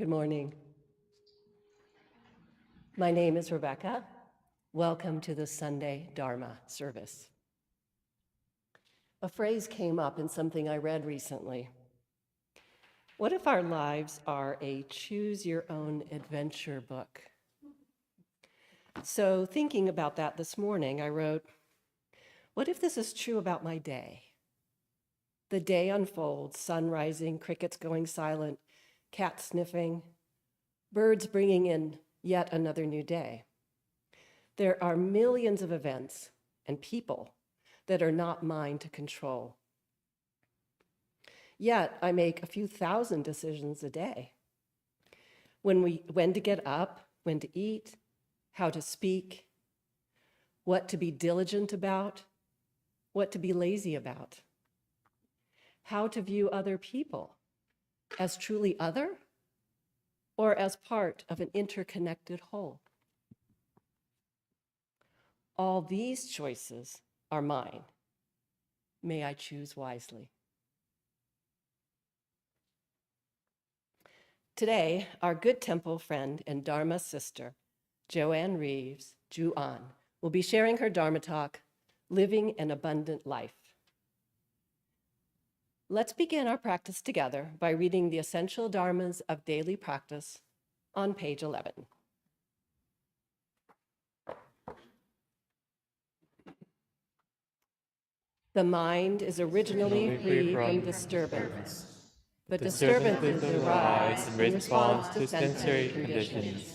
Good morning. My name is Rebecca. Welcome to the Sunday Dharma service. A phrase came up in something I read recently. What if our lives are a choose-your-own-adventure book? So thinking about that this morning, I wrote, what if this is true about my day? The day unfolds, sun rising, crickets going silent, cats sniffing, birds bringing in yet another new day. There are millions of events and people that are not mine to control. Yet I make a few thousand decisions a day. When to get up, when to eat, how to speak, what to be diligent about, what to be lazy about, how to view other people as truly other or as part of an interconnected whole. All these choices are mine. May I choose wisely. Today, our good temple friend and Dharma sister, Joanne Reeves, Ju-an, will be sharing her Dharma talk, Living an Abundant Life. Let's begin our practice together by reading the essential dharmas of daily practice on page 11. The mind is originally free from disturbance, but disturbances arise in response to sensory conditions.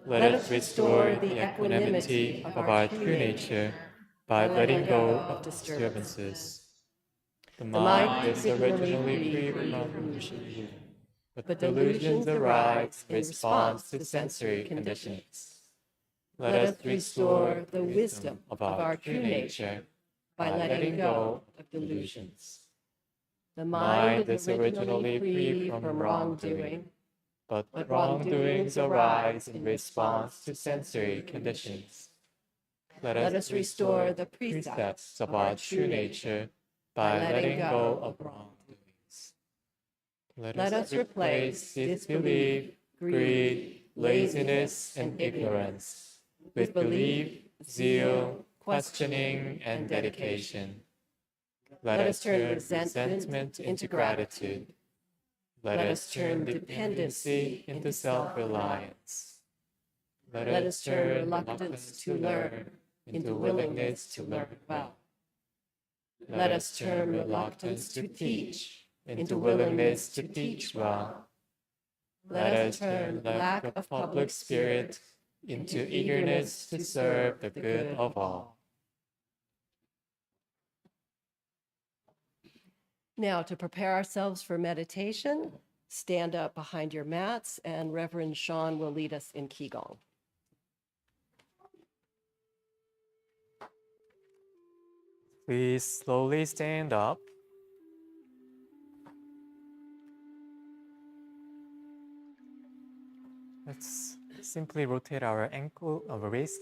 Let us restore the equanimity of our true nature by letting go of disturbances. The mind is originally free from delusion, but delusions arise in response to sensory conditions. Let us restore the wisdom of our true nature by letting go of delusions. The mind is originally free from wrongdoing, but wrongdoings arise in response to sensory conditions. Let us restore the precepts of our true nature by letting go of wrongdoings. Let us replace disbelief, greed, laziness, and ignorance with belief, zeal, questioning, and dedication. Let us turn resentment into gratitude. Let us turn dependency into self-reliance. Let us turn reluctance to learn into willingness to learn well. Let us turn reluctance to teach into willingness to teach well. Let us turn lack of public spirit into eagerness to serve the good of all. Now, to prepare ourselves for meditation, stand up behind your mats, and Reverend Sean will lead us in Qi Gong. Please slowly stand up. Let's simply rotate our ankle, our wrist.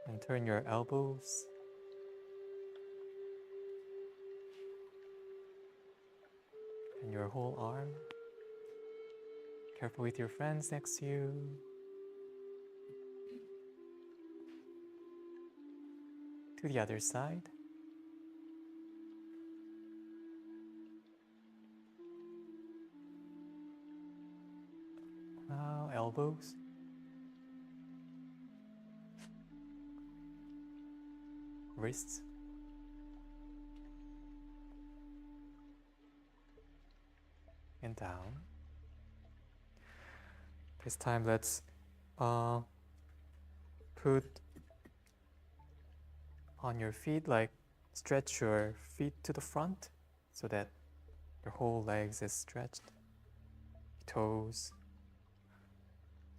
And turn your elbows. And your whole arm. Careful with your friends next to you. To the other side. Now, elbows. Wrists. And down. This time, let's put on your feet, like stretch your feet to the front so that your whole legs is stretched. Toes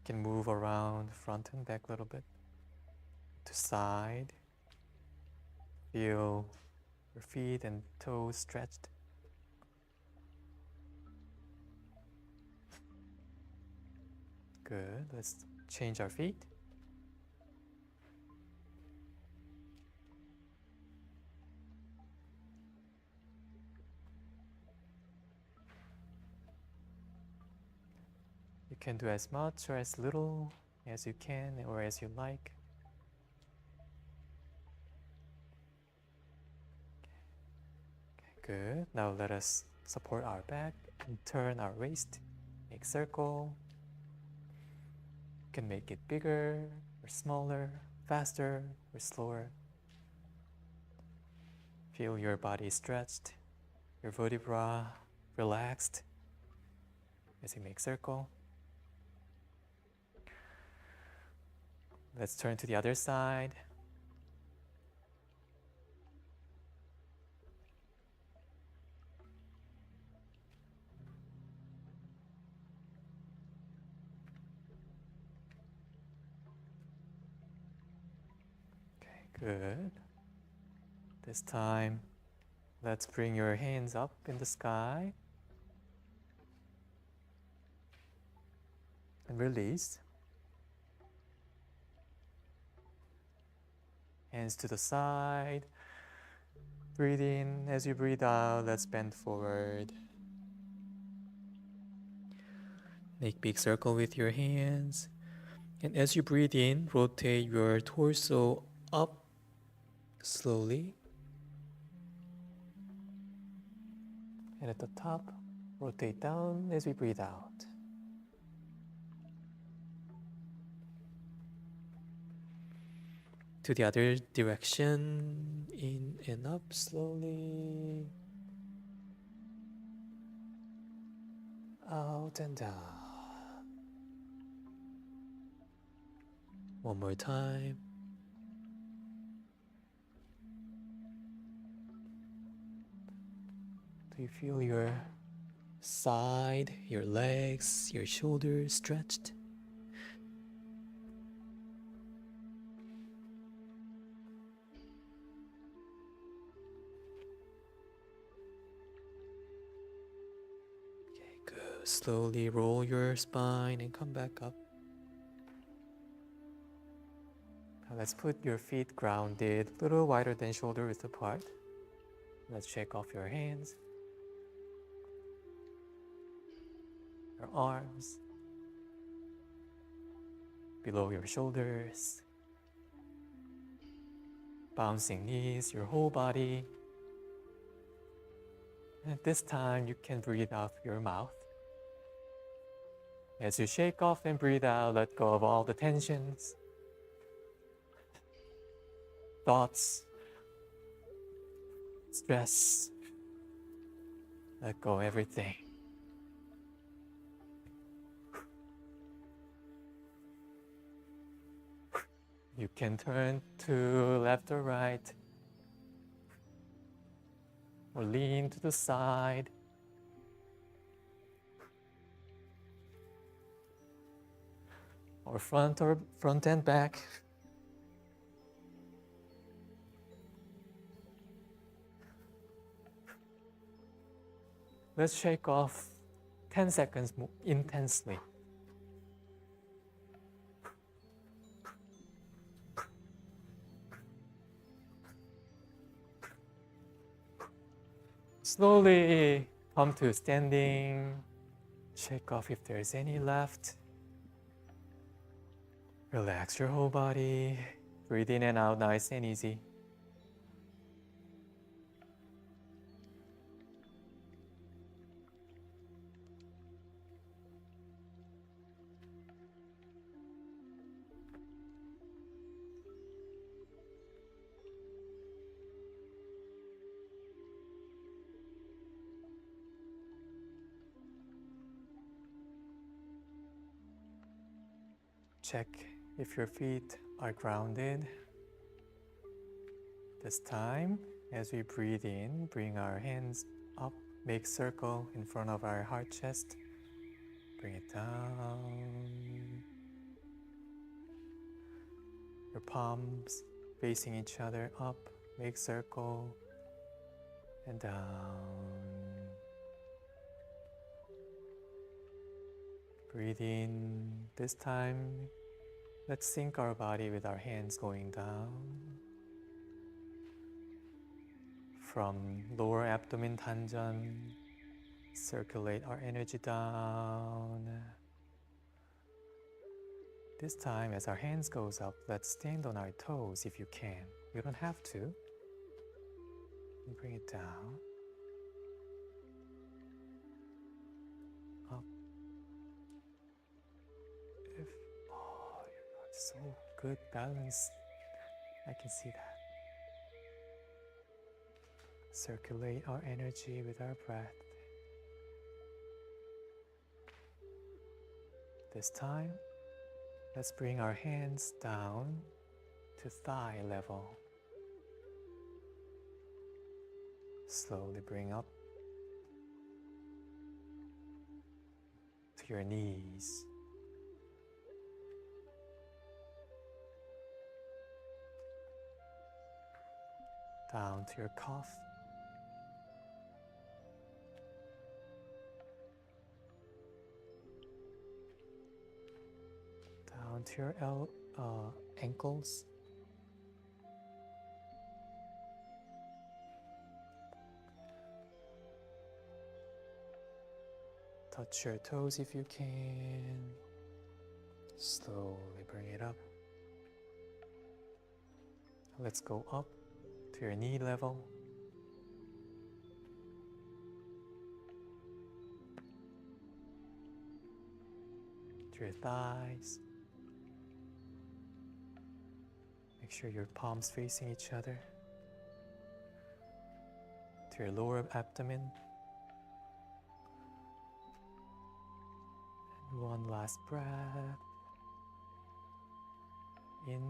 can move around front and back a little bit. To side. Feel your feet and toes stretched. Good. Let's change our feet. can do as much or as little as you can or as you like. Okay, good. Now let us support our back and turn our waist. Make circle. You can make it bigger or smaller, faster or slower. Feel your body stretched, your vertebra relaxed as you make circle. Let's turn to the other side. Okay, good. This time, let's bring your hands up in the sky and release. Hands to the side. Breathe in. As you breathe out, let's bend forward. Make big circle with your hands. And as you breathe in, rotate your torso up slowly. And at the top, rotate down as we breathe out. To the other direction, in and up slowly. Out and down. One more time. Do you feel your side, your legs, your shoulders stretched? Okay, good. Slowly roll your spine and come back up. Now let's put your feet grounded, a little wider than shoulder width apart. Let's shake off your hands, your arms, below your shoulders, bouncing knees, your whole body. And at this time, you can breathe out through your mouth. As you shake off and breathe out, let go of all the tensions, thoughts, stress. Let go of everything. You can turn to left or right, or lean to the side. Or front and back. Let's shake off 10 seconds intensely. Slowly come to standing. Shake off if there's any left. Relax your whole body. Breathe in and out nice and easy. Check if your feet are grounded. This time, as we breathe in, bring our hands up, make circle in front of our heart chest. Bring it down. Your palms facing each other up, make circle and down. Breathe in. This time, let's sync our body with our hands going down. From lower abdomen 단전, circulate our energy down. This time, as our hands goes up, let's stand on our toes if you can. You don't have to. And bring it down. Up. If, oh, you got so good balance. I can see that. Circulate our energy with our breath. This time, let's bring our hands down to thigh level. Slowly bring up to your knees. Down to your calf. Down to your ankles. Touch your toes if you can. Slowly bring it up. Let's go up to your knee level. To your thighs. Make sure your palms facing each other. To your lower abdomen. And one last breath. In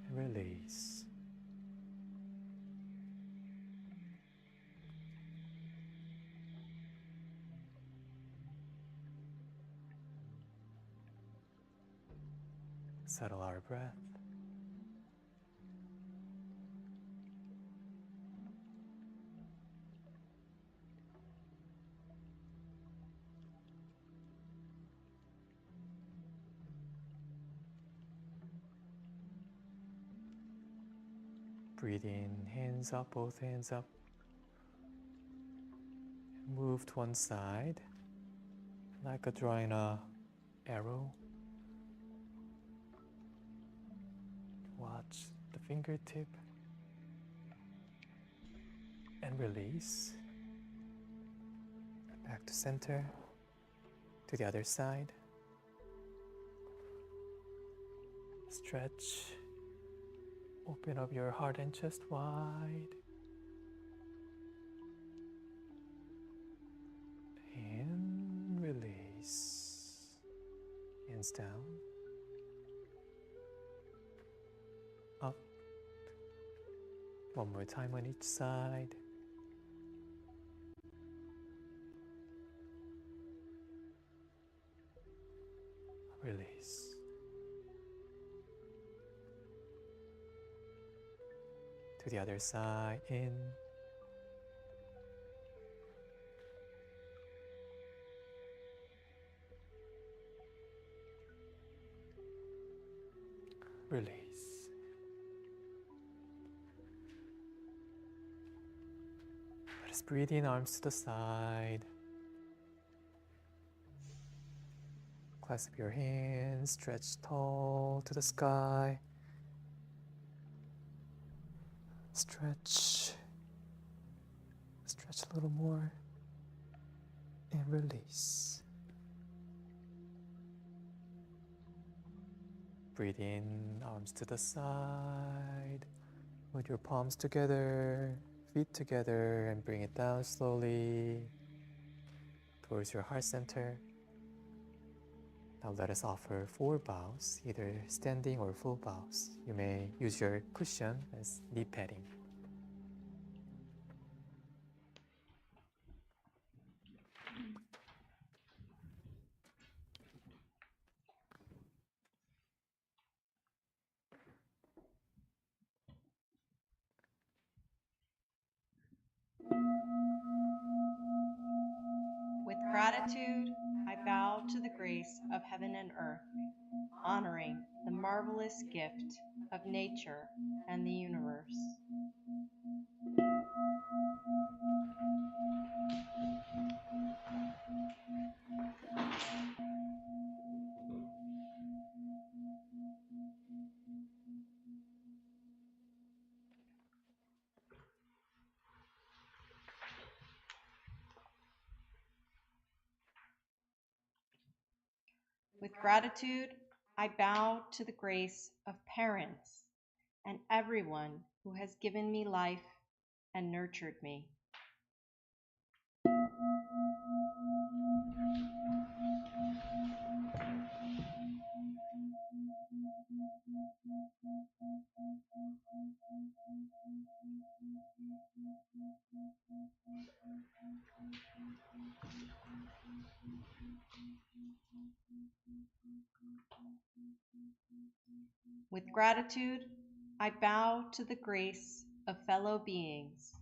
and release. Settle our breath. Breathe in, hands up, both hands up. Move to one side, like a drawing a arrow. Watch the fingertip and release. Back to center, to the other side. Stretch. Open up your heart and chest wide. And release. Hands down. Up. One more time on each side. Release. To the other side, in. Release. Let us breathe in, arms to the side. Clasp your hands, stretch tall to the sky. Stretch. Stretch a little more. And release. Breathe in, arms to the side. Put your palms together, feet together, and bring it down slowly towards your heart center. Now let us offer 4 bows, either standing or full bows. You may use your cushion as knee padding. With gratitude, I bow to the grace of heaven and earth, honoring the marvelous gift of nature and the universe. With gratitude, I bow to the grace of parents and everyone who has given me life and nurtured me. With gratitude, I bow to the grace of fellow beings,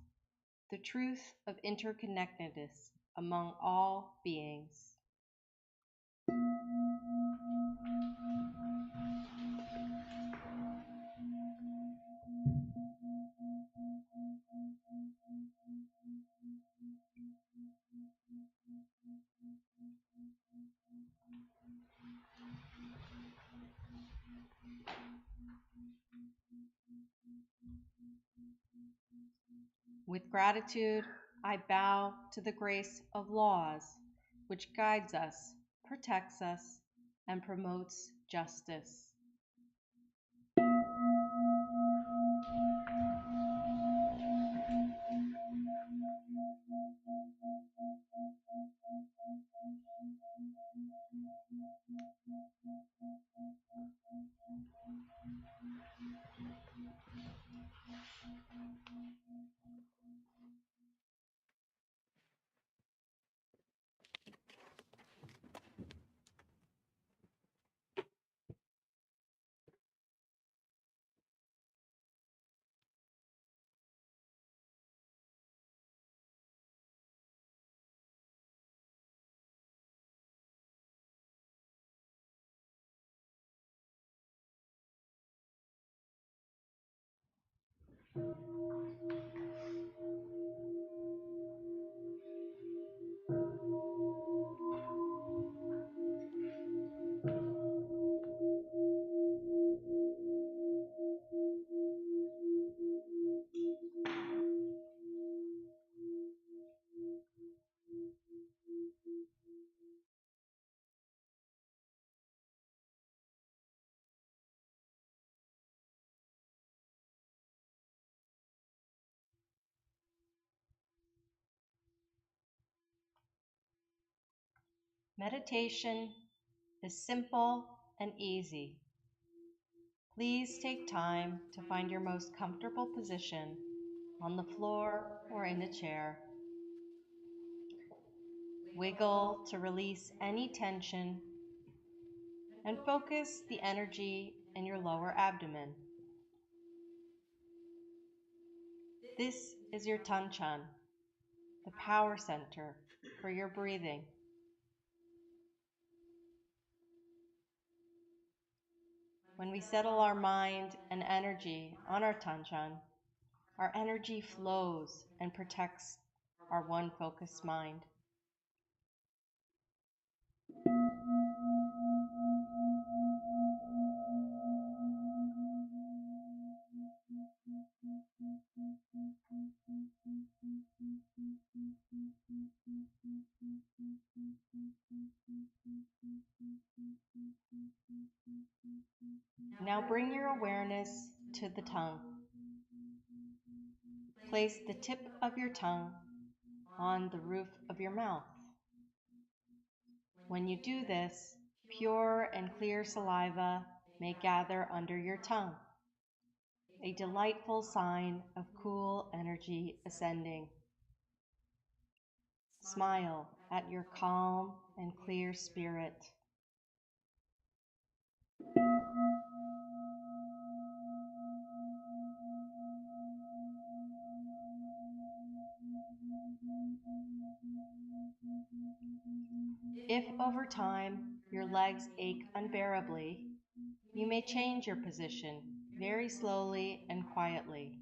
the truth of interconnectedness among all beings. With gratitude, I bow to the grace of laws, which guides us, protects us, and promotes justice. Meditation is simple and easy. Please take time to find your most comfortable position on the floor or in a chair. Wiggle to release any tension and focus the energy in your lower abdomen. This is your Tanchan, the power center for your breathing. When we settle our mind and energy on our Tanchan, our energy flows and protects our one focused mind. Now bring your awareness to the tongue. Place the tip of your tongue on the roof of your mouth. When you do this, pure and clear saliva may gather under your tongue, a delightful sign of cool energy ascending. Smile at your calm and clear spirit. If over time your legs ache unbearably, you may change your position very slowly and quietly.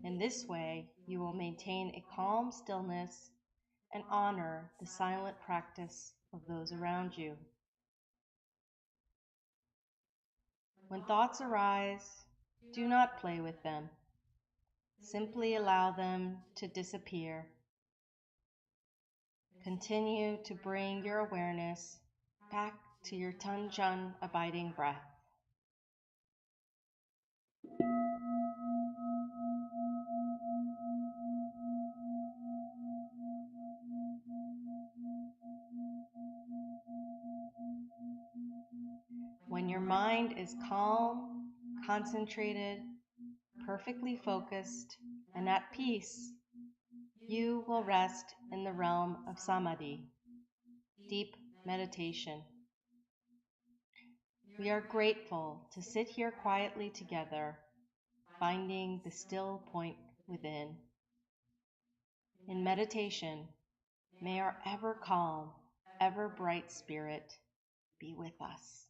In this way, you will maintain a calm stillness and honor the silent practice of those around you. When thoughts arise, do not play with them. Simply allow them to disappear. Continue to bring your awareness back to your Tanjun abiding breath. When your mind is calm, concentrated, perfectly focused, and at peace, you will rest in the realm of samadhi, deep meditation. We are grateful to sit here quietly together, finding the still point within. In meditation, may our ever calm, ever bright spirit be with us.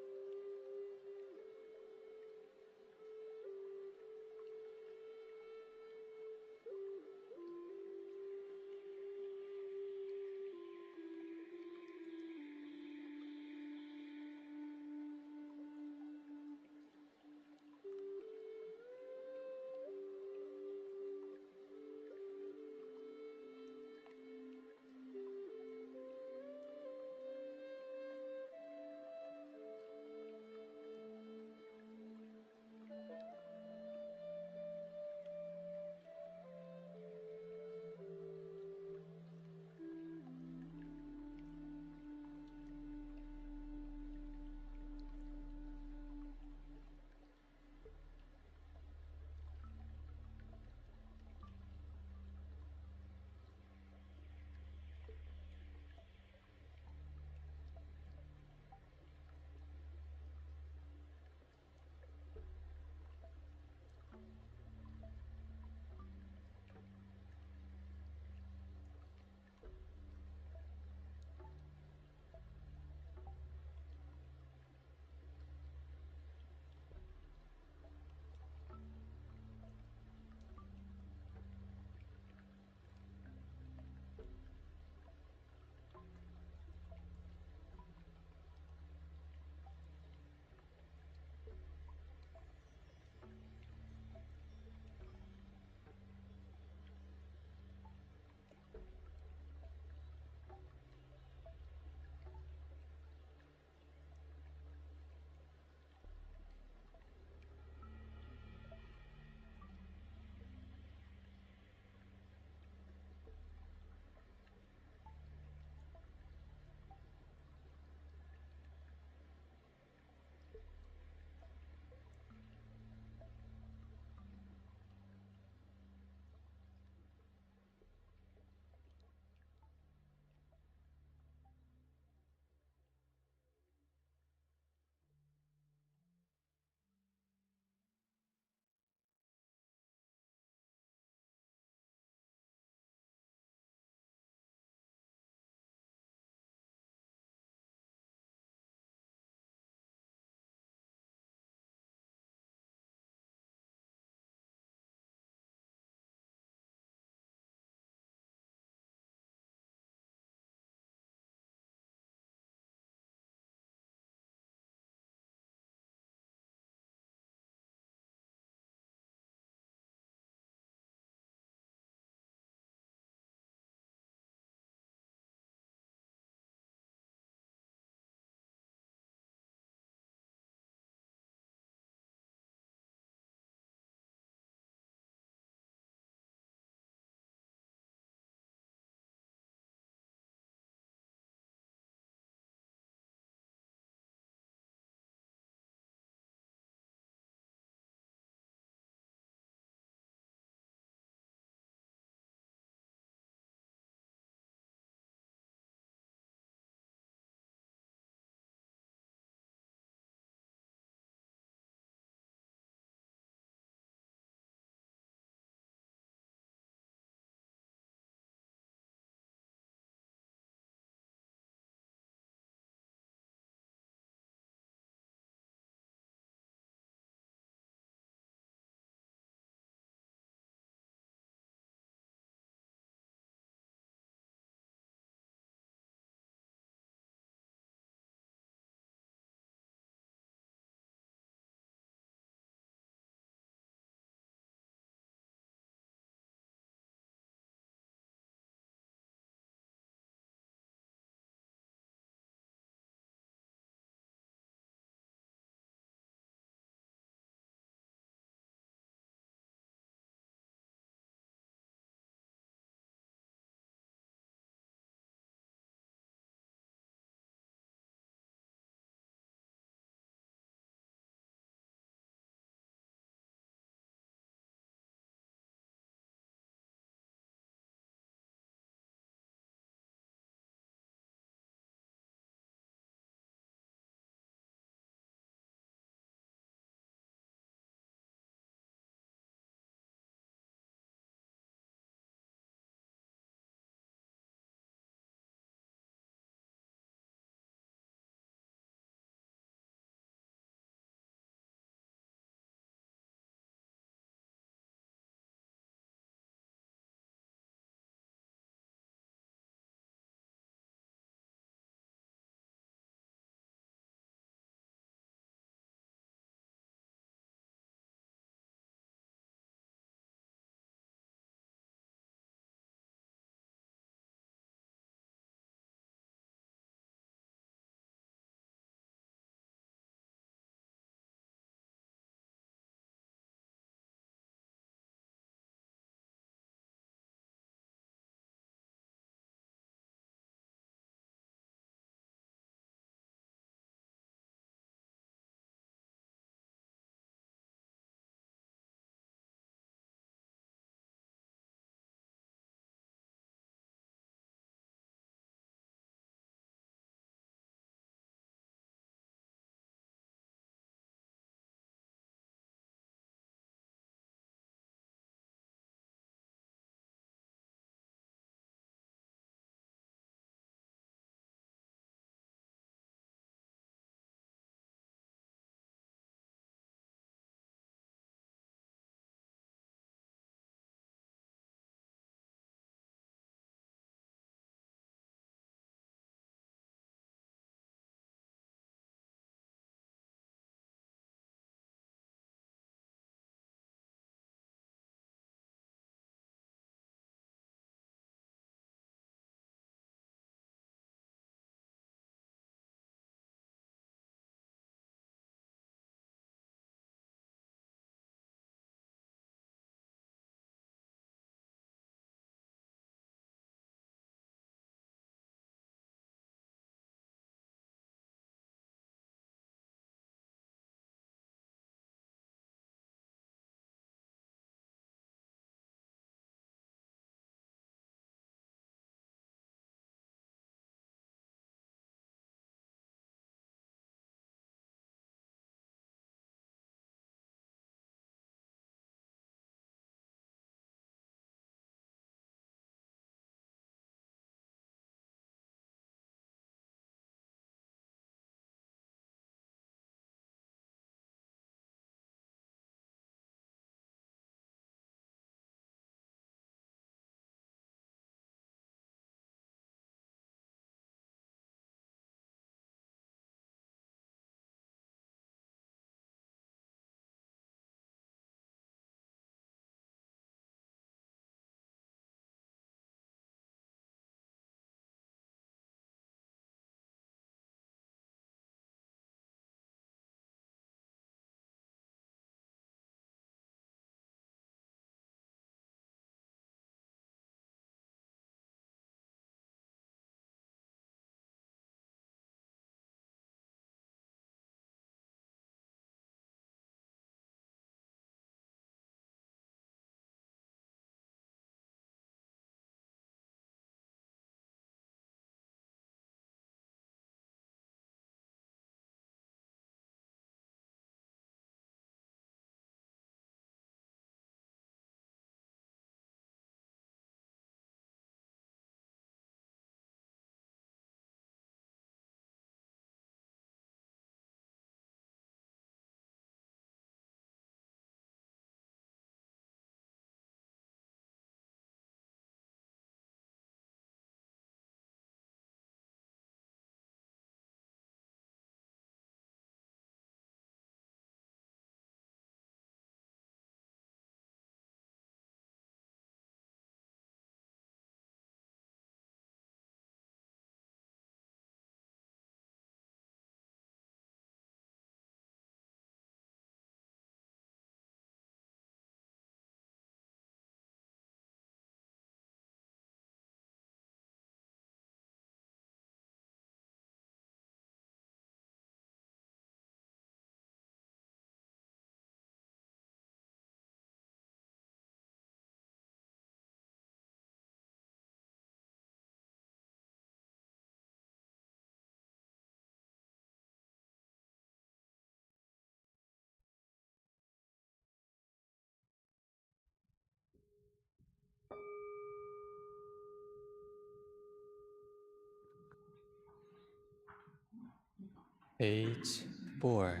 H4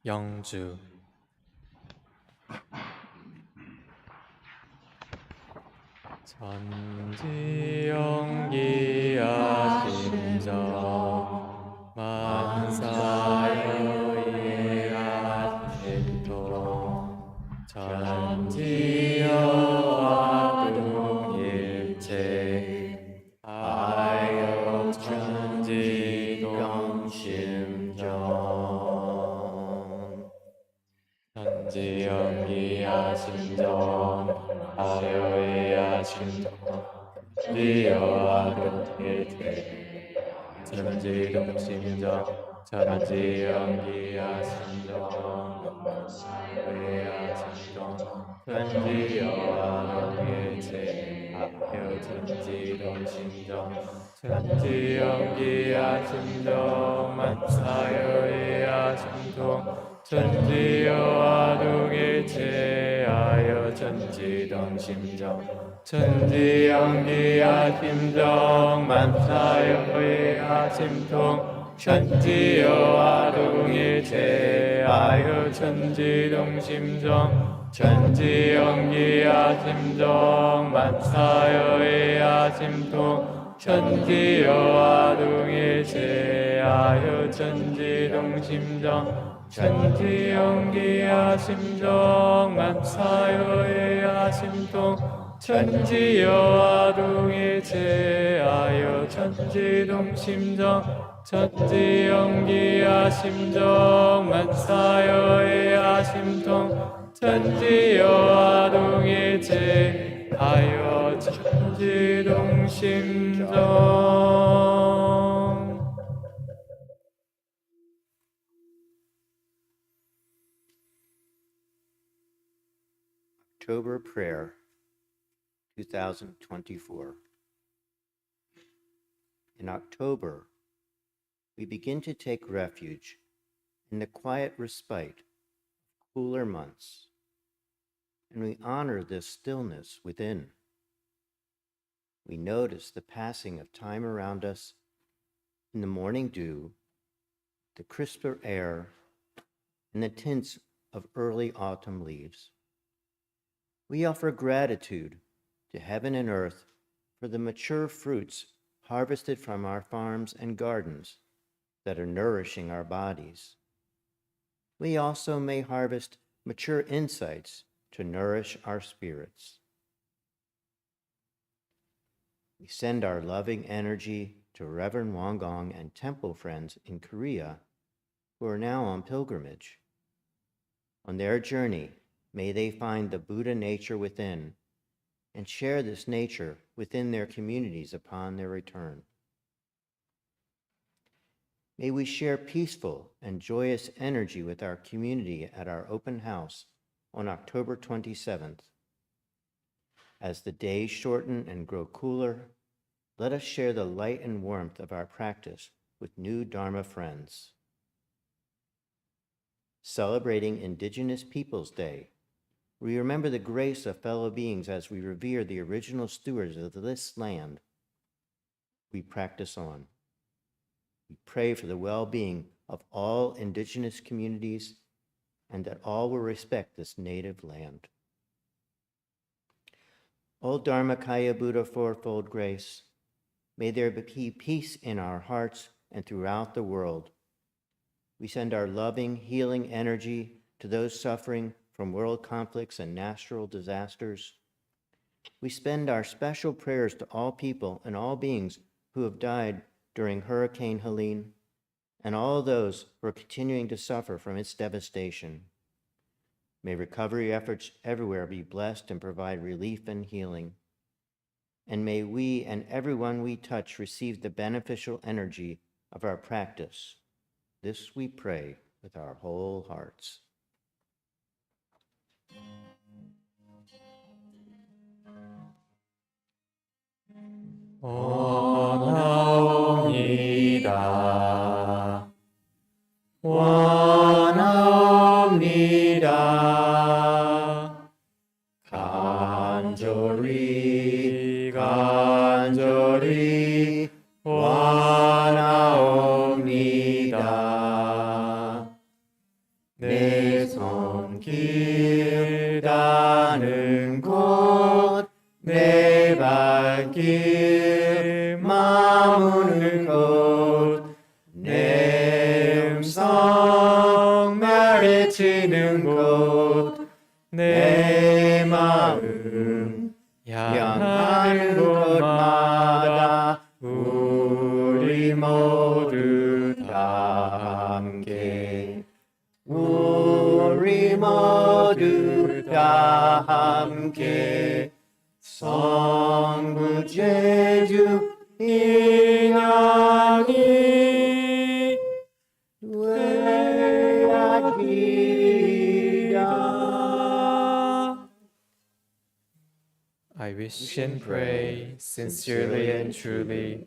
영주. 전지영기야 심정 만사여이야 심통 전지여화동일체 아여 천지동심정 전지영기야 심정 아여이야 심통 전지여화동일체 전지동심정 전지영기야 심정 아여이야 심통 전지여화동일체 아여 전지동심정 전지영기야 심정 만사여이야 심통 전지여화동일체 아여 전지동심정 전지영기야 심정 만사여이야 심통 전지여화동일체 아여 전지동심정 전지영기야 심정 만사여이야 심통 전지여화동일체 아여 전지동심정 전지영기야 심정 만사여이야 심통 전지여화동일체 아여 전지동심정 전지영기야 심정 만사여이야 심통 전지여화동일체 아여 전지동심정. October Prayer 2024. In October, we begin to take refuge in the quiet respite of cooler months, and we honor this stillness within. We notice the passing of time around us in the morning dew, the crisper air, and the tints of early autumn leaves. We offer gratitude to heaven and earth for the mature fruits harvested from our farms and gardens that are nourishing our bodies. We also may harvest mature insights to nourish our spirits. We send our loving energy to Reverend Won Gong and temple friends in Korea who are now on pilgrimage. On their journey, may they find the Buddha nature within and share this nature within their communities upon their return. May we share peaceful and joyous energy with our community at our open house on October 27th. As the days shorten and grow cooler, let us share the light and warmth of our practice with new Dharma friends. Celebrating Indigenous Peoples Day, we remember the grace of fellow beings as we revere the original stewards of this land. We practice on. We pray for the well-being of all Indigenous communities and that all will respect this native land. O Dharmakaya Buddha Fourfold Grace, may there be peace in our hearts and throughout the world. We send our loving, healing energy to those suffering from world conflicts and natural disasters. We spend our special prayers to all people and all beings who have died during Hurricane Helene and all those who are continuing to suffer from its devastation. May recovery efforts everywhere be blessed and provide relief and healing. And may we and everyone we touch receive the beneficial energy of our practice. This we pray with our whole hearts. 원하옵니다. 원하옵니다. 간절히 간절히 원하옵니다. 닿는 곳 내 발길 머무는 곳 내 음성 말해지는 곳 내 마음 향하는 곳마다 우리 모두 다 함께 우리 모두 다 함께 성부 제주 인연이 되야기다. I wish and pray sincerely and truly,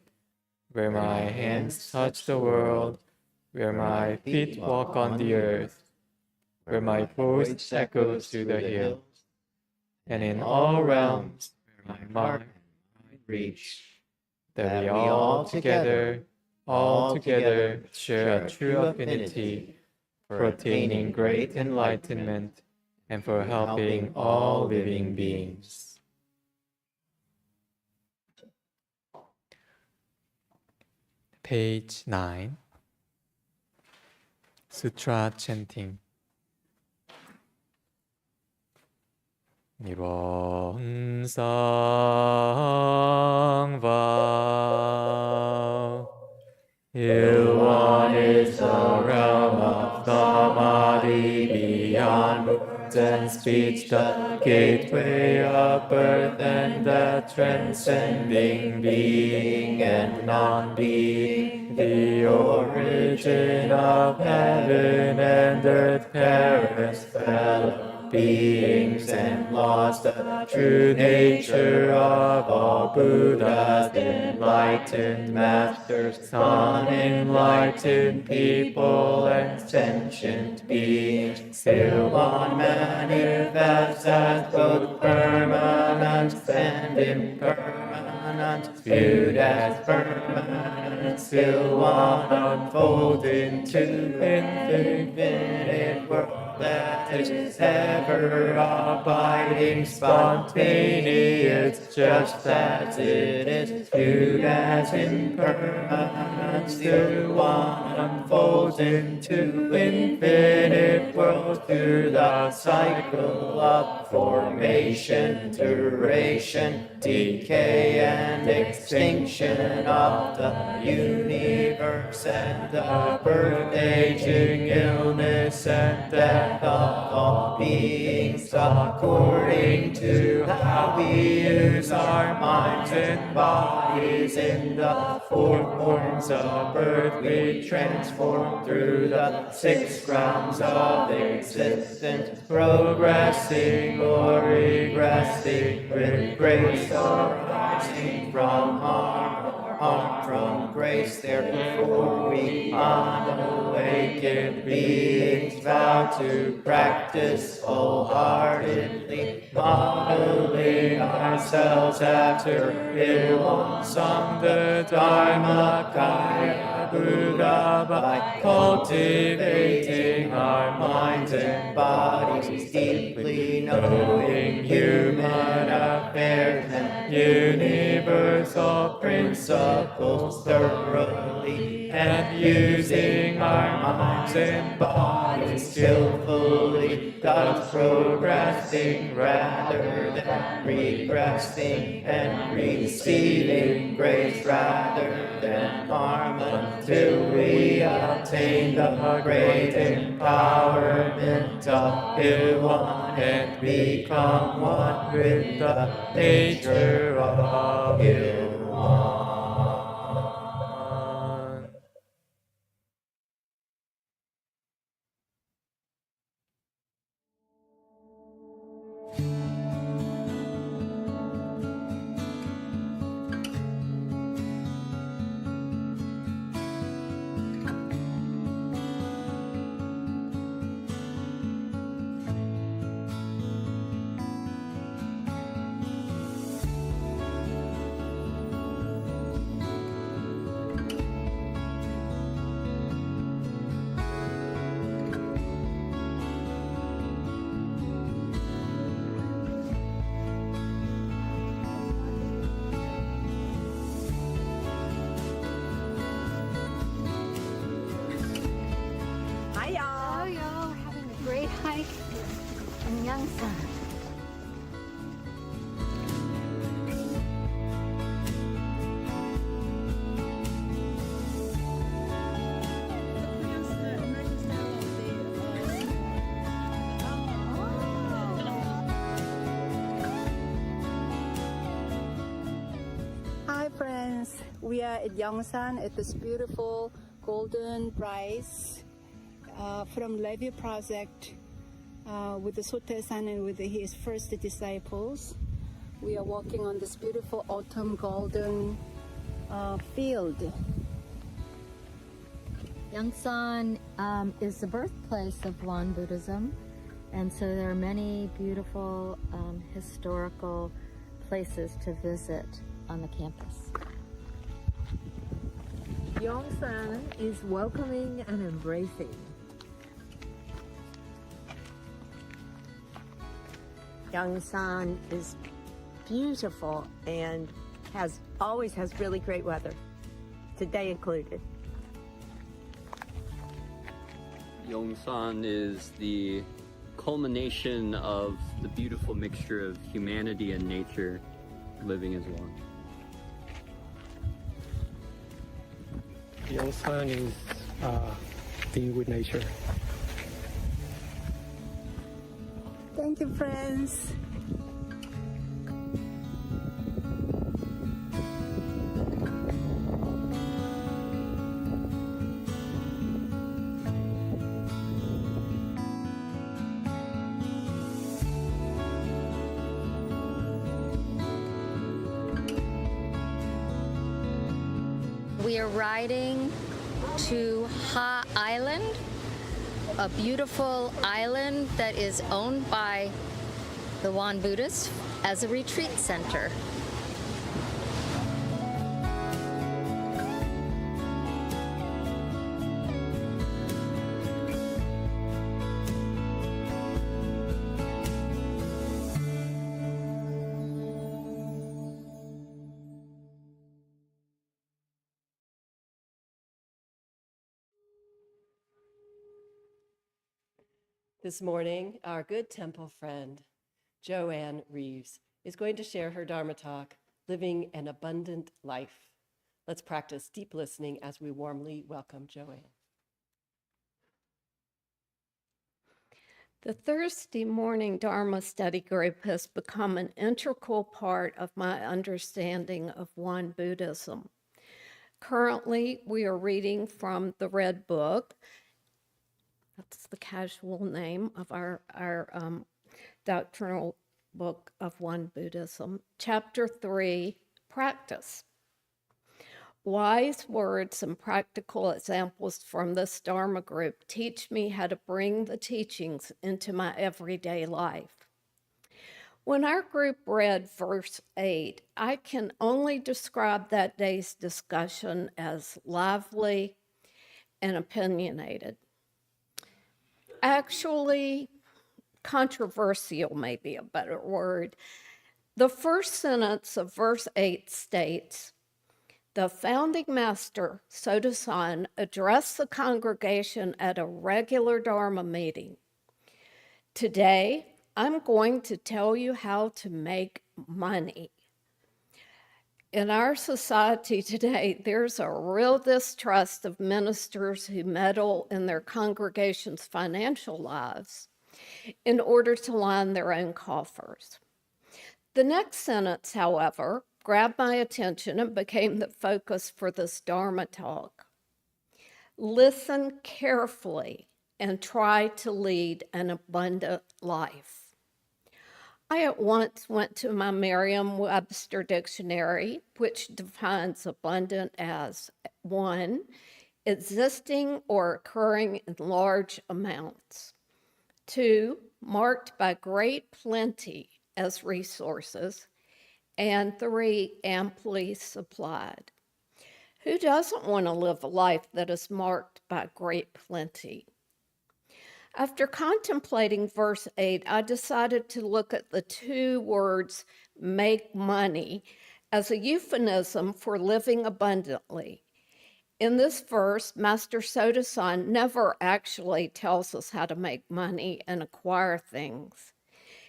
where my hands touch the world, where my feet walk on the earth, where my voice echoes through the hills, and in all realms where my heart might reach, that we all together share a true affinity for attaining great enlightenment and for helping all living beings. Page 9, Sutra Chanting. Nibbon Sang Vow. Ilwan is the realm of samadhi beyond words and speech, the gateway of birth and the transcending being and non-being, the origin of heaven and earth, parents, fellow beings and laws, the true nature of all Buddhas, enlightened masters, unenlightened people, and sentient beings. Silvan manifests as both permanent and impermanent, viewed as permanent. Silvan unfolds into infinite world that is ever abiding, spontaneous, just as it is, viewed as impermanent. Still one unfolds into infinite worlds through the cycle of formation, duration, decay, and extinction of the universe, and the birth, aging, illness, and death of all beings, according to how we use our minds and bodies. In the four forms of birth we transform through the 6 grounds of existence, progressing or regressing, with grace arising from harm, harm from grace. Therefore we unawakened beings vow to practice wholeheartedly, modeling ourselves after Ilwan Sung, the Dharmakaya Buddha, by cultivating our minds and bodies deeply, knowing human affairs and universal principles thoroughly, and using our minds and bodies skillfully, thus progressing rather than regressing, and receiving grace rather than harm, until we attain the great empowerment of Ilwan and become one with the nature of Ilwan. friends. We are at Yongsan at this beautiful golden rice from Levy Project with the Sotaesan and with his first disciples. We are walking on this beautiful autumn golden field. Yongsan is the birthplace of Won Buddhism, and so there are many beautiful historical places to visit on the campus. Yongsan is welcoming and embracing. Yongsan is beautiful and always has really great weather, today included. Yongsan is the culmination of the beautiful mixture of humanity and nature living as one. Yongsan is being with nature. Thank you, friends. We are riding to Ha Island, a beautiful island that is owned by the Won Buddhists as a retreat center. This morning, our good temple friend, Joanne Reeves, is going to share her Dharma talk, Living an Abundant Life. Let's practice deep listening as we warmly welcome Joanne. The Thursday morning Dharma study group has become an integral part of my understanding of Won Buddhism. Currently, we are reading from the Red Book. That's the casual name of our doctrinal book of Won Buddhism. Chapter 3, Practice. Wise words and practical examples from this Dharma group teach me how to bring the teachings into my everyday life. When our group read verse 8, I can only describe that day's discussion as lively and opinionated. Actually, controversial may be a better word. The first sentence of verse 8 states, "The founding master, Sotaesan, addressed the congregation at a regular Dharma meeting. Today, I'm going to tell you how to make money." In our society today, there's a real distrust of ministers who meddle in their congregation's financial lives in order to line their own coffers. The next sentence, however, grabbed my attention and became the focus for this Dharma talk. Listen carefully and try to lead an abundant life. I at once went to my Merriam-Webster dictionary, which defines abundant as 1, existing or occurring in large amounts. 2, marked by great plenty as resources. And 3, amply supplied. Who doesn't want to live a life that is marked by great plenty? After contemplating verse 8, I decided to look at the two words, make money, as a euphemism for living abundantly. In this verse, Master Sotaesan never actually tells us how to make money and acquire things.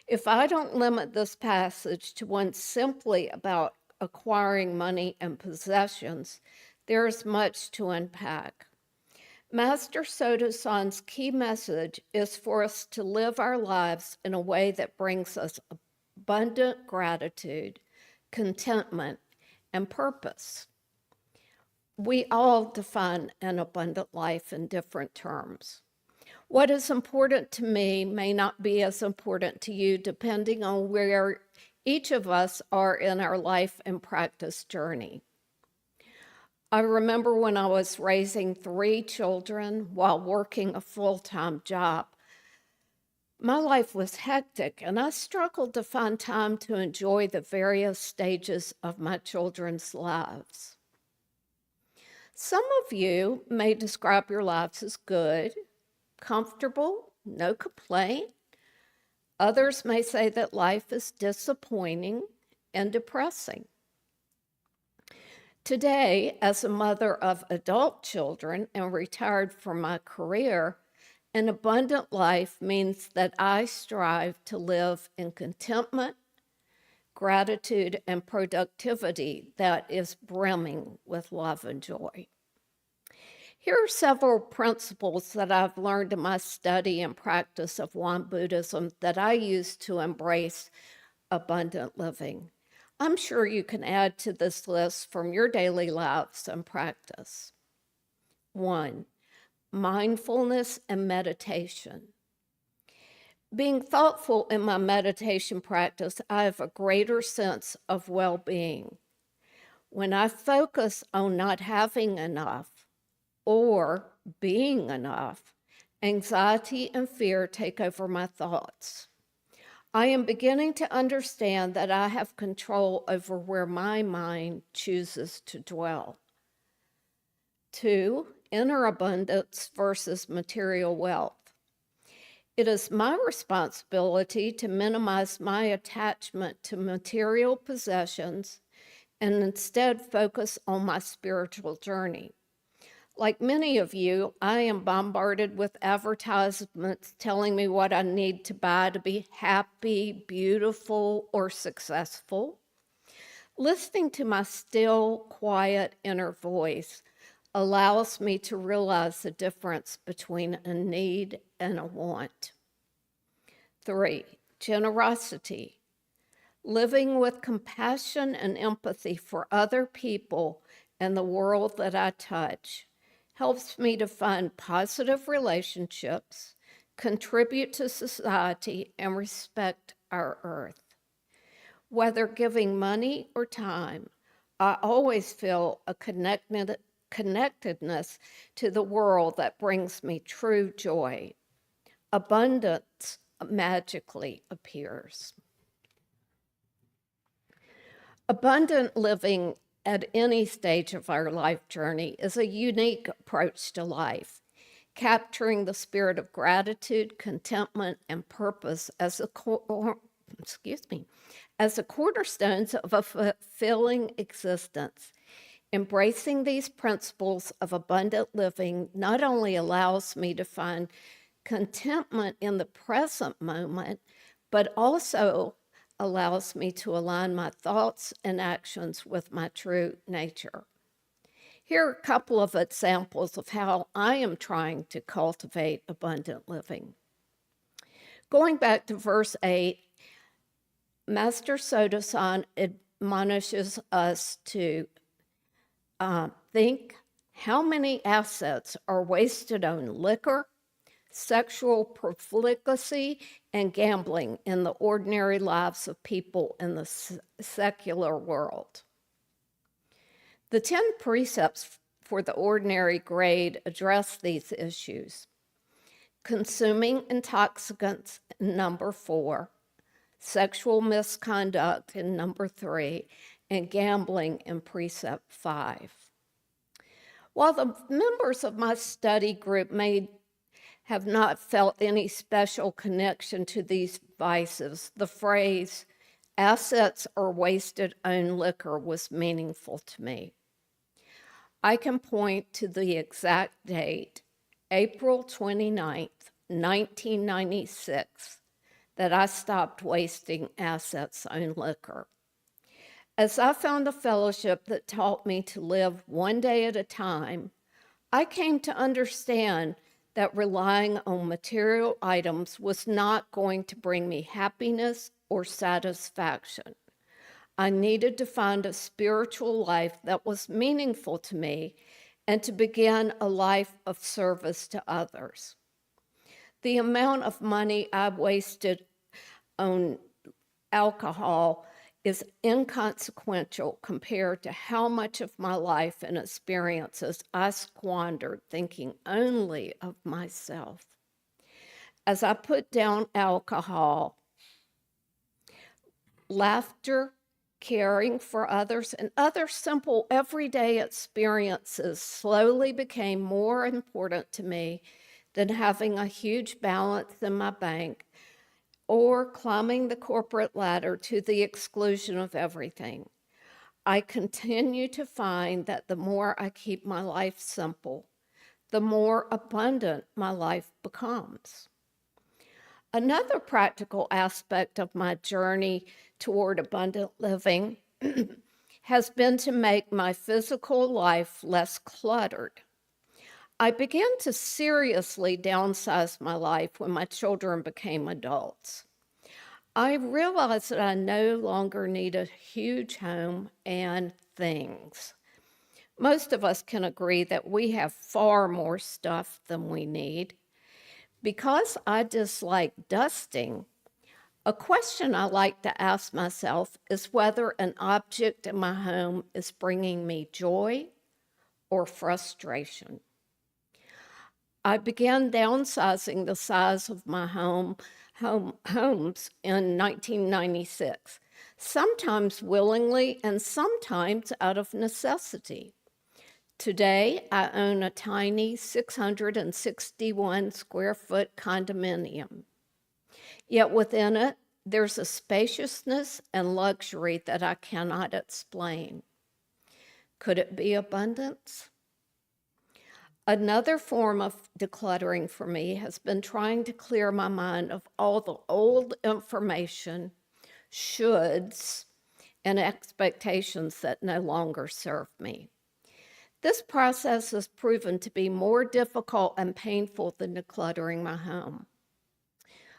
If I don't limit this passage to one simply about acquiring money and possessions, there is much to unpack. Master Sotaesan's key message is for us to live our lives in a way that brings us abundant gratitude, contentment, and purpose. we all define an abundant life in different terms. What is important to me may not be as important to you, depending on where each of us are in our life and practice journey. I remember when I was raising 3 children while working a full-time job. My life was hectic, and I struggled to find time to enjoy the various stages of my children's lives. Some of you may describe your lives as good, comfortable, no complaint. Others may say that life is disappointing and depressing. Today, as a mother of adult children and retired from my career, an abundant life means that I strive to live in contentment, gratitude, and productivity that is brimming with love and joy. Here are several principles that I've learned in my study and practice of Won Buddhism that I use to embrace abundant living. I'm sure you can add to this list from your daily lives and practice. 1, mindfulness and meditation. Being thoughtful in my meditation practice, I have a greater sense of well-being. When I focus on not having enough or being enough, anxiety and fear take over my thoughts. I am beginning to understand that I have control over where my mind chooses to dwell. 2, inner abundance versus material wealth. It is my responsibility to minimize my attachment to material possessions and instead focus on my spiritual journey. Like many of you, I am bombarded with advertisements telling me what I need to buy to be happy, beautiful, or successful. Listening to my still, quiet inner voice allows me to realize the difference between a need and a want. 3, generosity. Living with compassion and empathy for other people and the world that I touch helps me to find positive relationships, contribute to society, and respect our earth. Whether giving money or time, I always feel a connectedness to the world that brings me true joy. Abundance magically appears. Abundant living at any stage of our life journey is a unique approach to life, capturing the spirit of gratitude, contentment, and purpose as the cornerstones of a fulfilling existence. Embracing these principles of abundant living not only allows me to find contentment in the present moment, but also allows me to align my thoughts and actions with my true nature. Here are a couple of examples of how I am trying to cultivate abundant living. Going back to verse 8, Master Soto-san admonishes us to think how many assets are wasted on liquor, sexual profligacy, and gambling in the ordinary lives of people in the secular world. The 10 precepts for the ordinary grade address these issues. Consuming intoxicants in number 4, sexual misconduct in number 3, and gambling in precept 5. While the members of my study group may have not felt any special connection to these vices, the phrase, assets are wasted on liquor, was meaningful to me. I can point to the exact date, April 29th, 1996, that I stopped wasting assets on liquor. As I found a fellowship that taught me to live one day at a time, I came to understand that relying on material items was not going to bring me happiness or satisfaction. I needed to find a spiritual life that was meaningful to me and to begin a life of service to others. The amount of money I wasted on alcohol is inconsequential compared to how much of my life and experiences I squandered thinking only of myself. As I put down alcohol, laughter, caring for others, and other simple everyday experiences slowly became more important to me than having a huge balance in my bank or climbing the corporate ladder to the exclusion of everything. I continue to find that the more I keep my life simple, the more abundant my life becomes. Another practical aspect of my journey toward abundant living has been to make my physical life less cluttered. I began to seriously downsize my life when my children became adults. I realized that I no longer need a huge home and things. Most of us can agree that we have far more stuff than we need. Because I dislike dusting, a question I like to ask myself is whether an object in my home is bringing me joy or frustration. I began downsizing the size of my homes in 1996, sometimes willingly and sometimes out of necessity. Today, I own a tiny 661 square foot condominium. Yet within it, there's a spaciousness and luxury that I cannot explain. Could it be abundance? Another form of decluttering for me has been trying to clear my mind of all the old information, shoulds, and expectations that no longer serve me. This process has proven to be more difficult and painful than decluttering my home.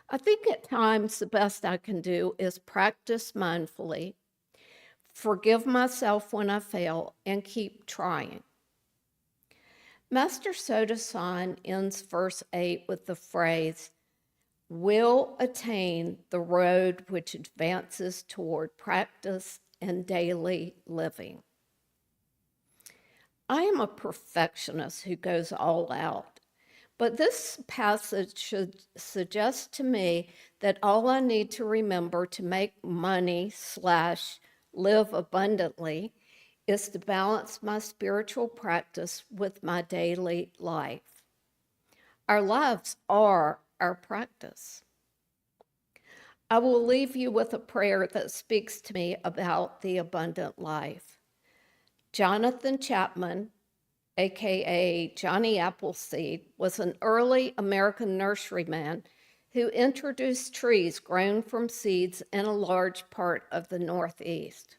I think at times the best I can do is practice mindfully, forgive myself when I fail, and keep trying. Master Sotasan ends verse 8 with the phrase, "will attain the road which advances toward practice and daily living." I am a perfectionist who goes all out, but this passage should suggest to me that all I need to remember to make money/live abundantly is to balance my spiritual practice with my daily life. Our lives are our practice. I will leave you with a prayer that speaks to me about the abundant life. Jonathan Chapman, aka Johnny Appleseed, was an early American nurseryman who introduced trees grown from seeds in a large part of the Northeast.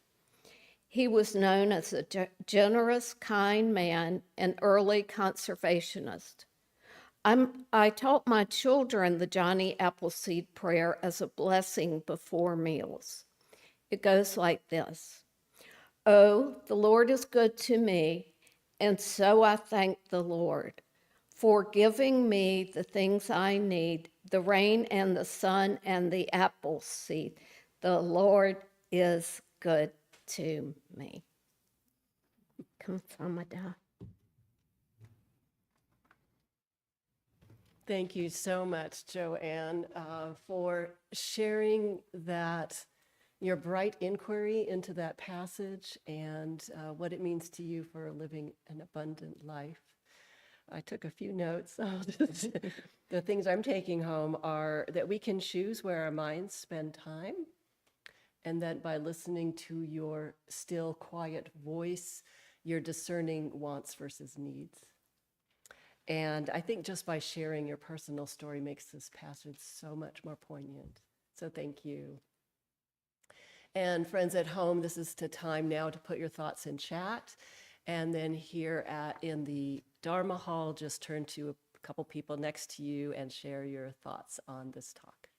He was known as a generous, kind man and early conservationist. I taught my children the Johnny Appleseed prayer as a blessing before meals. It goes like this. Oh, the Lord is good to me, and so I thank the Lord for giving me the things I need, the rain and the sun and the apple seed. The Lord is good to me. Kamsamada. Thank you so much, Joanne, for sharing that, your bright inquiry into that passage and what it means to you for living an abundant life. I took a few notes. The things I'm taking home are that we can choose where our minds spend time, and that by listening to your still, quiet voice, you're discerning wants versus needs. And I think just by sharing your personal story makes this passage so much more poignant. So thank you. And friends at home, this is the time now to put your thoughts in chat. And then here in the Dharma Hall, just turn to a couple people next to you and share your thoughts on this talk.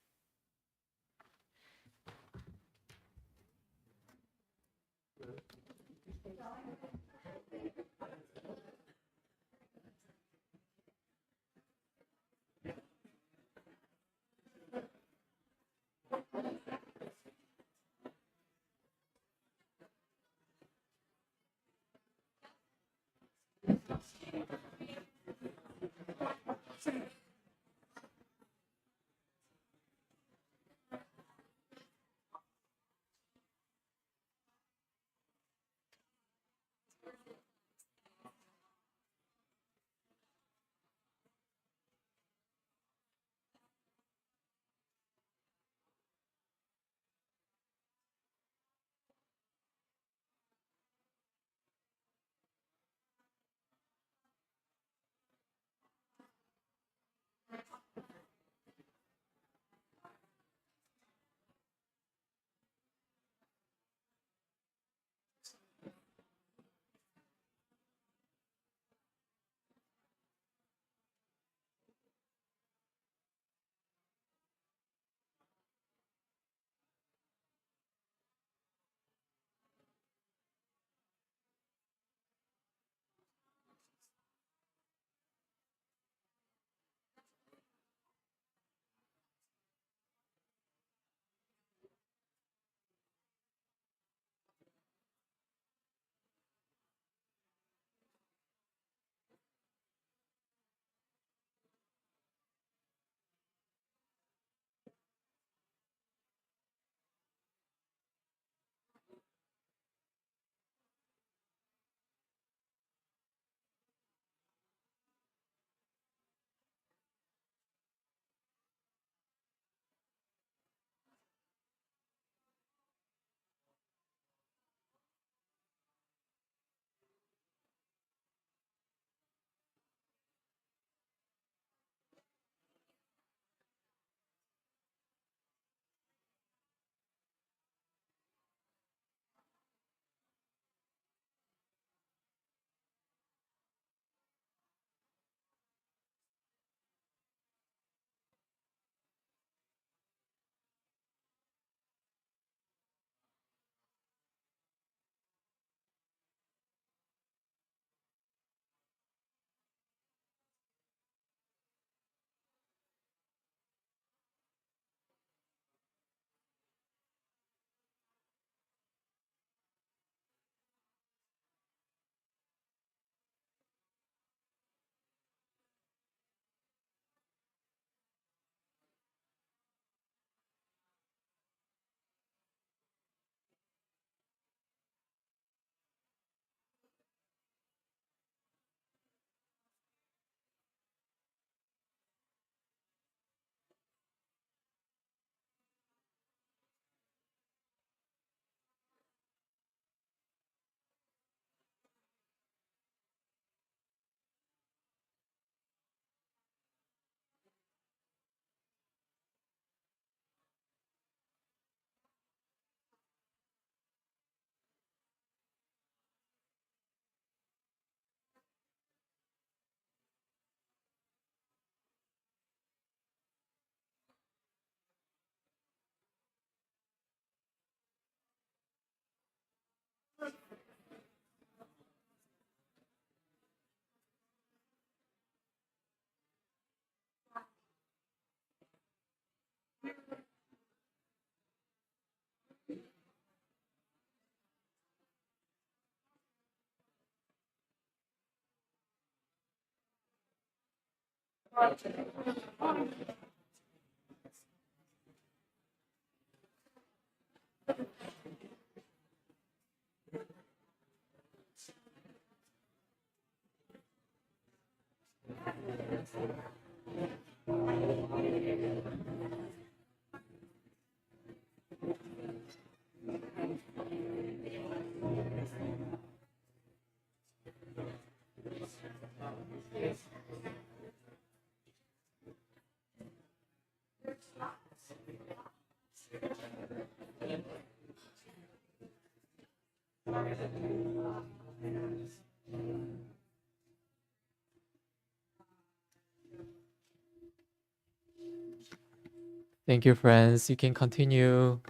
Thank you, friends. You can continue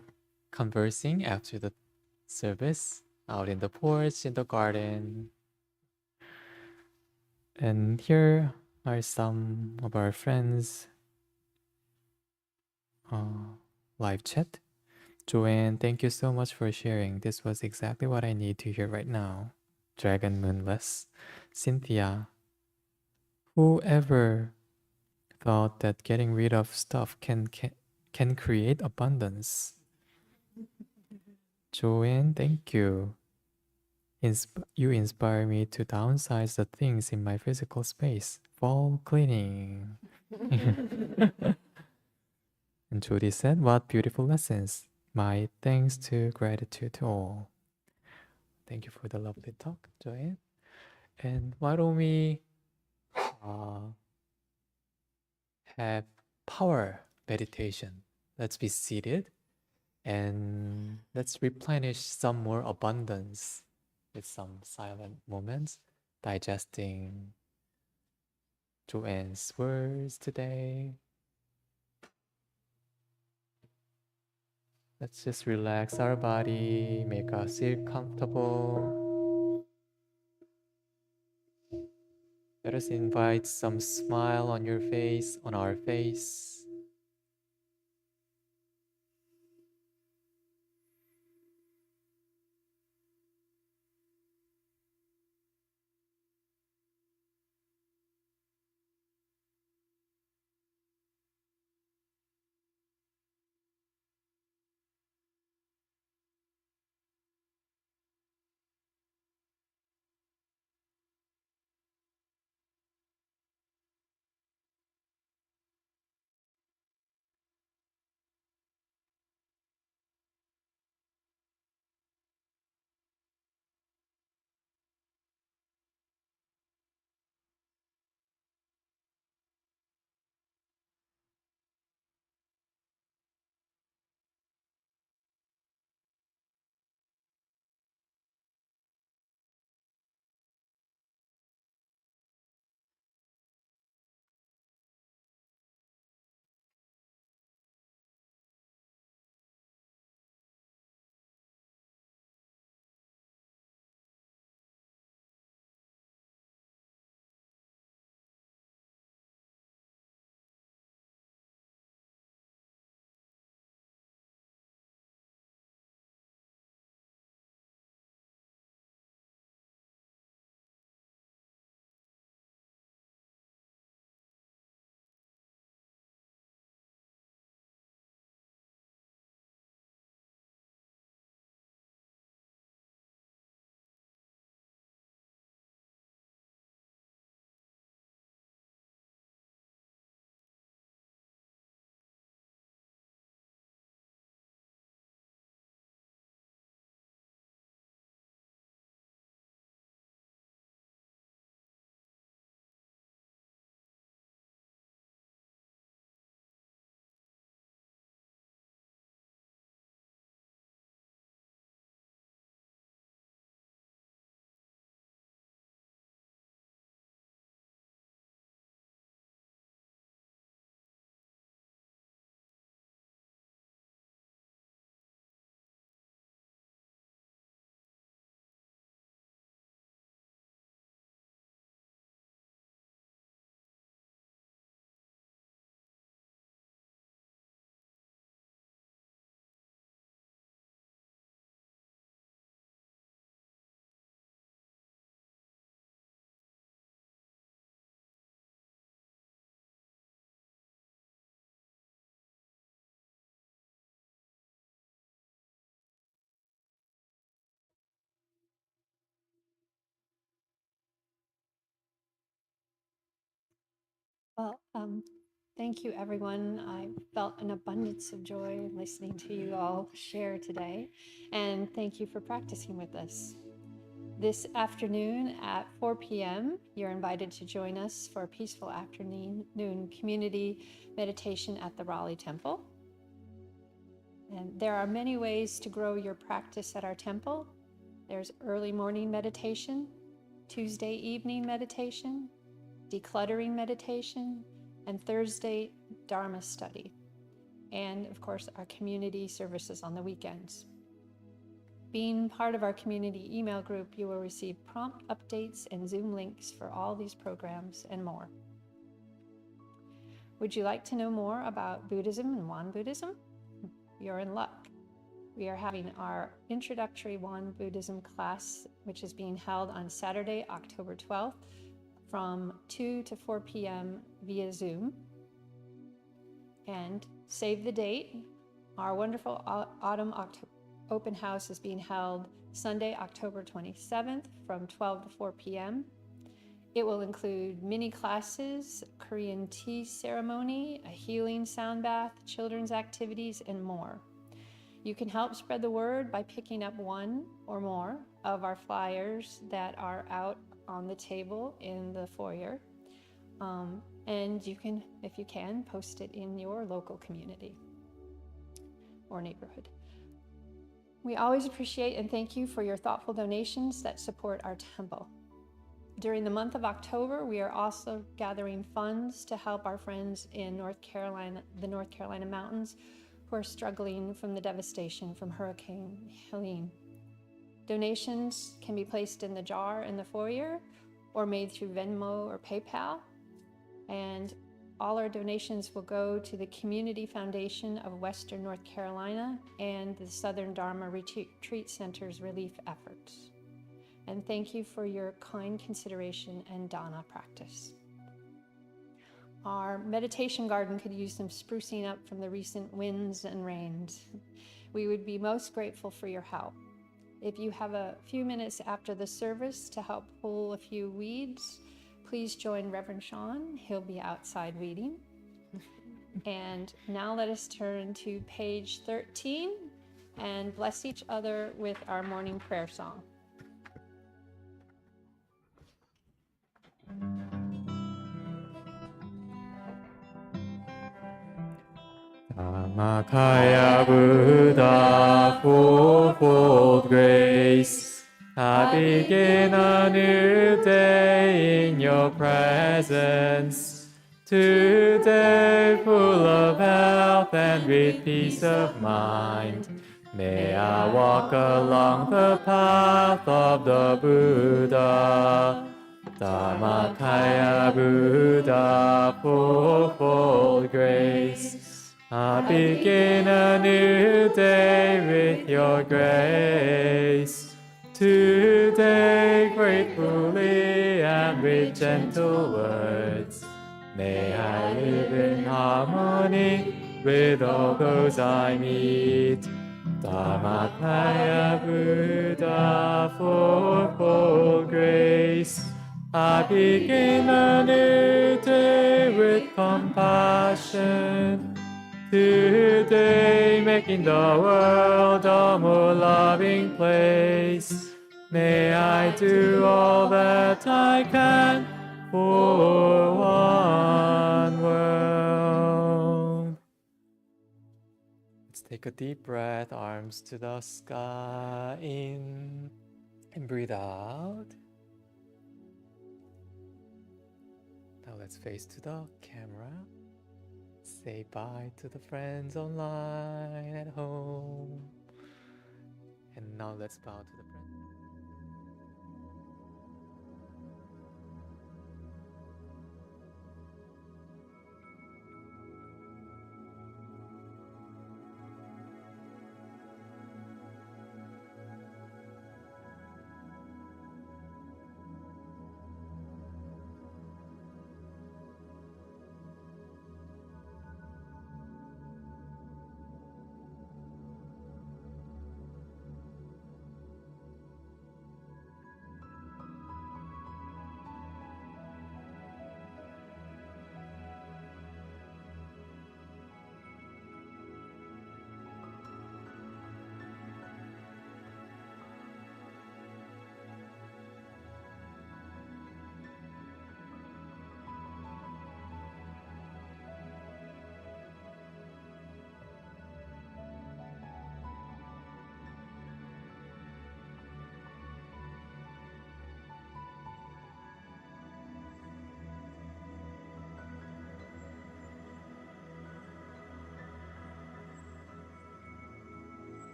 conversing after the service out in the porch, in the garden. And here are some of our friends' live chat. Joanne, thank you so much for sharing. This was exactly what I need to hear right now. Dragon Moonless. Cynthia, Whoever thought that getting rid of stuff can create abundance? Joanne, thank you. You inspire me to downsize the things in my physical space. Fall cleaning. And Judy said, what beautiful lessons. My thanks to gratitude to all. Thank you for the lovely talk, Joanne. And why don't we have power meditation? Let's be seated and let's replenish some more abundance with some silent moments, digesting Joanne's words today. Let's just relax our body, make us feel comfortable. Let us invite some smile on your face, on our face. Well, thank you, everyone. I felt an abundance of joy listening to you all share today, and thank you for practicing with us. This afternoon at 4 p.m., you're invited to join us for a peaceful afternoon community meditation at the Raleigh Temple. And there are many ways to grow your practice at our temple. There's early morning meditation, Tuesday evening meditation, decluttering meditation, and Thursday Dharma study. And of course, our community services on the weekends. Being part of our community email group, you will receive prompt updates and Zoom links for all these programs and more. Would you like to know more about Buddhism and Won Buddhism? You're in luck. We are having our introductory Won Buddhism class, which is being held on Saturday, October 12th from 2 to 4 p.m. via Zoom. And save the date. Our wonderful autumn open house is being held Sunday, October 27th from 12 to 4 p.m. It will include mini classes, Korean tea ceremony, a healing sound bath, children's activities, and more. You can help spread the word by picking up one or more of our flyers that are out on the table in the foyer. And you can, if you can, post it in your local community or neighborhood. We always appreciate and thank you for your thoughtful donations that support our temple. During the month of October, we are also gathering funds to help our friends in North Carolina, the North Carolina mountains, who are struggling from the devastation from Hurricane Helene. Donations can be placed in the jar in the foyer or made through Venmo or PayPal. And all our donations will go to the Community Foundation of Western North Carolina and the Southern Dharma Retreat Center's relief efforts. And thank you for your kind consideration and dana practice. Our meditation garden could use some sprucing up from the recent winds and rains. We would be most grateful for your help. If you have a few minutes after the service to help pull a few weeds, please join Reverend Sean. He'll be outside weeding. And now let us turn to page 13 and bless each other with our morning prayer song. Dharmakaya Buddha, fourfold grace, I begin a new day in your presence. Today full of health and with peace of mind, may I walk along the path of the Buddha. Dharmakaya Buddha, fourfold grace, I begin a new day with your grace. Today gratefully and with gentle words, may I live in harmony with all those I meet. Dharmakaya Buddha, fourfold grace, I begin a new day with compassion. Today making the world a more loving place. May I do all that I can for one world. Let's take a deep breath, arms to the sky, in and breathe out. Now let's face to the camera. Say bye to the friends online at home. And now let's bow to the friends.